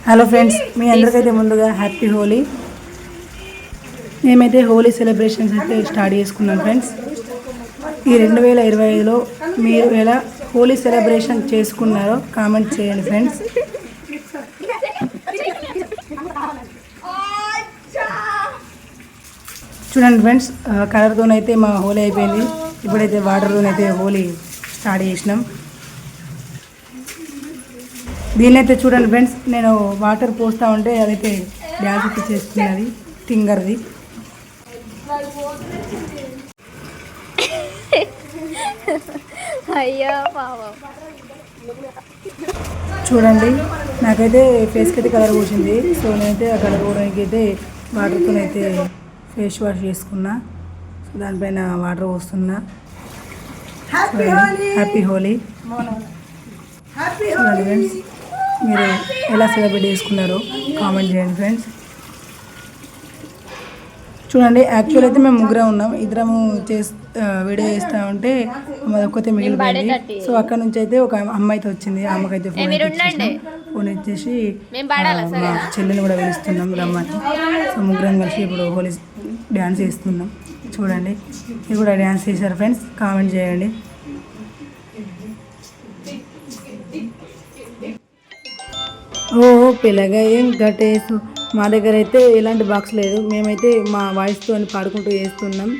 Hello friends, మీ అందరికైతే ముందుగా happy Holi. మేమైతే Holi celebrations అయితే స్టార్ట్ చేసుకున్నాం ఫ్రెండ్స్. ఈ 2025లో మీరు ఎలా హోలీ సెలబ్రేషన్ చేసుకున్నారో కామెంట్ చేయండి ఫ్రెండ్స్. చూడండి ఫ్రెండ్స్, కలర్తోనైతే మా హోలీ అయిపోయింది. ఇప్పుడైతే వాటర్తోనైతే హోలీ స్టార్ట్ చేసినాం. దీన్నైతే చూడండి ఫ్రెండ్స్, నేను వాటర్ పోస్తూ ఉంటే అదైతే డ్యాన్స్ అయితే చేస్తున్నది టింగర్ది. చూడండి, నాకైతే ఫేస్కి అయితే కలర్ పోసింది. సో నేనైతే ఆ కలర్ పోవడానికి అయితే వాటర్తో అయితే ఫేస్ వాష్ చేసుకున్నా. సో దానిపైన వాటర్ పోస్తున్నా. హ్యాపీ హోలీ. చూడండి ఫ్రెండ్స్, మీరు ఎలా సెలబ్రేట్ చేసుకున్నారో కామెంట్ చేయండి ఫ్రెండ్స్. చూడండి, యాక్చువల్ అయితే మేము ముగ్గురం ఉన్నాం. ఇద్దరము వీడియో చేస్తూ ఉంటే ఒక్కతే మిగిలిపోయింది. సో అక్కడ నుంచి అయితే ఒక అమ్మాయి అయితే వచ్చింది. ఆ అమ్మకైతే ఫోన్ ఇచ్చేసి మా చెల్లిని కూడా పిలుస్తున్నాం రమ్మని. సో ముగ్గురం కలిసి ఇప్పుడు హోలీ డ్యాన్స్ చేస్తున్నాం. చూడండి, మీరు కూడా డ్యాన్స్ చేశారు ఫ్రెండ్స్, కామెంట్ చేయండి. ఓ పిల్లగా ఏం గట్టేసు. మా దగ్గర అయితే ఎలాంటి బాక్స్ లేదు. మేమైతే మా వాయిస్తో పాడుకుంటూ చేస్తున్నాం.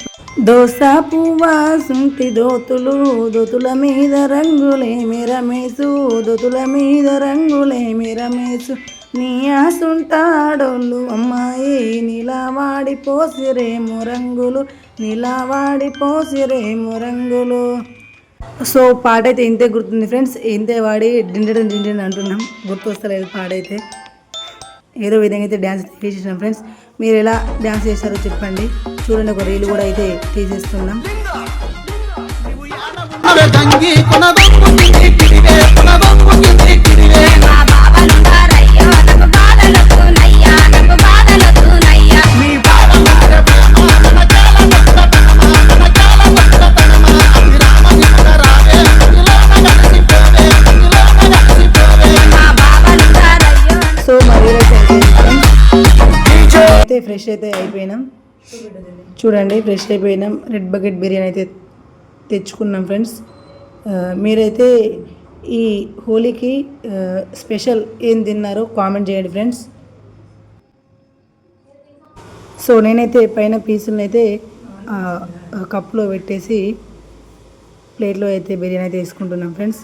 దోస పువ్వా సుంటి దోతులు, దోతుల మీద రంగులేమి రమేసు, దోతుల మీద రంగులేమి రమేసు, నీ ఆసుంటాడోళ్ళు అమ్మాయి, నీలావాడి పోసిరేము రంగులు, నీలావాడి పోసిరేము రంగులు. సో పాట అయితే ఇంతే గుర్తుంది ఫ్రెండ్స్. ఇంతే వాడి డిండెన్ డిండెన్ అంటున్నాం, గుర్తు వస్తలేదు పాట అయితే. ఏదో విధంగా అయితే డ్యాన్స్ చేసేసాం ఫ్రెండ్స్. మీరు ఎలా డ్యాన్స్ చేశారో చెప్పండి. చూడండి, ఒక రీల్ కూడా అయితే తీసేస్తున్నాం. అయితే ఫ్రెష్ అయితే అయిపోయినాం. చూడండి, ఫ్రెష్ అయిపోయినాం. రెడ్ బకెట్ బిర్యానీ అయితే తెచ్చుకున్నాం ఫ్రెండ్స్. మీరైతే ఈ హోలీకి స్పెషల్ ఏం తిన్నారో కామెంట్ చేయండి ఫ్రెండ్స్. సో నేనైతే పైన పీసులను అయితే కప్లో పెట్టేసి ప్లేట్లో అయితే బిర్యానీ అయితే వేసుకుంటున్నాం ఫ్రెండ్స్.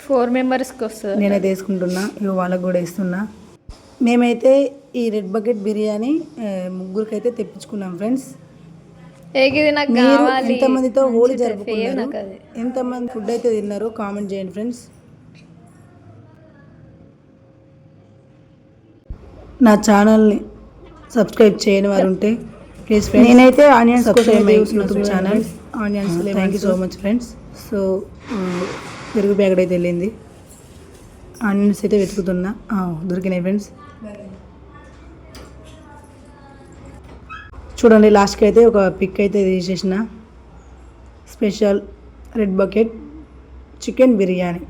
4 మెంబర్స్కి వస్తుంది. నేనైతే వేసుకుంటున్నా, ఇవి వాళ్ళకు కూడా వేస్తున్నా. మేమైతే ఈ రెడ్ బకెట్ బిర్యానీ ముగ్గురికైతే తెప్పించుకున్నాం ఫ్రెండ్స్. ఎంతమందితో హోలీ జరుపుకున్నారు, ఎంతమంది ఫుడ్ అయితే తిన్నారో కామెంట్ చేయండి ఫ్రెండ్స్. నా ఛానల్ని సబ్స్క్రైబ్ చేయని వారు ఉంటే ప్లీజ్ ఫ్రెండ్స్. నేనైతే onions YouTube channel onions. Thank you so much friends. So పెరుగు ప్యాకెట్ అయితే వెళ్ళింది. ఆనియన్స్ అయితే వెతుకుతున్నా, దొరికినాయి ఫ్రెండ్స్. చూడండి, లాస్ట్కి అయితే ఒక పిక్ అయితే తీసేసిన. Special red bucket chicken biryani.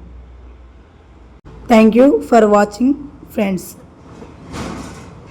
Thank you for watching friends.